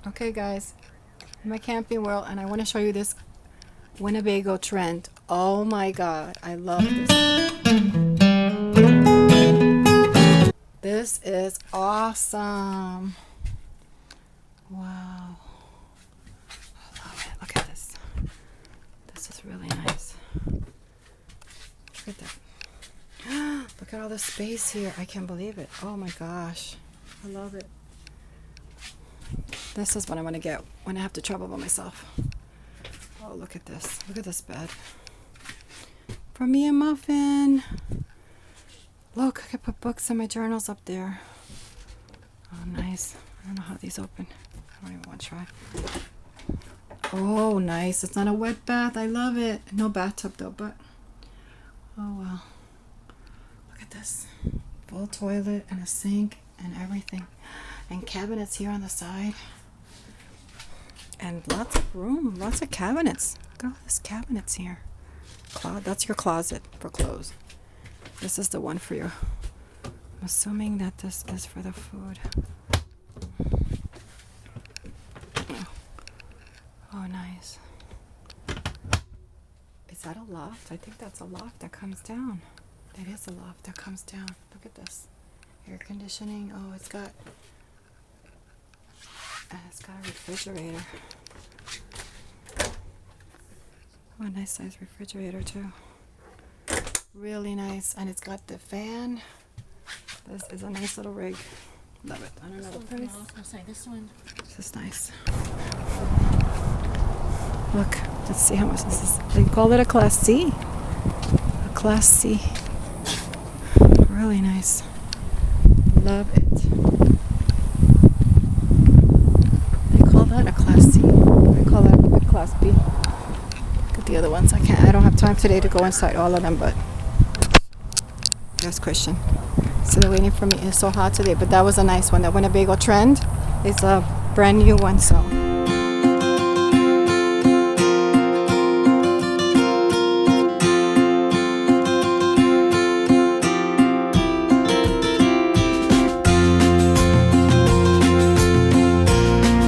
Okay, guys, I'm at Camping World, and I want to show you this Winnebago trend. Oh my God, I love this. This is awesome. Wow. I love it. Look at this. This is really nice. Look at that. Look at all the space here. I can't believe it. Oh my gosh. I love it. This is what I want to get when I have to travel by myself. Oh, look at this. Look at this bed. For me and Muffin. Look, I can put books and my journals up there. Oh, nice. I don't know how these open. I don't even want to try. Oh, nice. It's not a wet bath. I love it. No bathtub though, but oh well. Look at this. Full toilet and a sink and everything. And cabinets here on the side. And lots of room. Lots of cabinets. Look at all these cabinets here. That's your closet for clothes. This is the one for your... I'm assuming that this is for the food. Oh, nice. Is that a loft? I think that's a loft that comes down. That is a loft that comes down. Look at this. Air conditioning. Oh, it's got a refrigerator. Oh, a nice size refrigerator too. Really nice. And it's got the fan. This is a nice little rig. Love it. I don't know the price. I was gonna say this one. This is nice. Look, let's see how much this is. They call it a Class C. A Class C. Really nice. Love it. They call that a Class C. I call that a Class B. Look at the other ones. I don't have time today to go inside all of them, but there's Christian. So they're waiting for me. It's so hot today, but that was a nice one. That Winnebago trend is a brand new one, so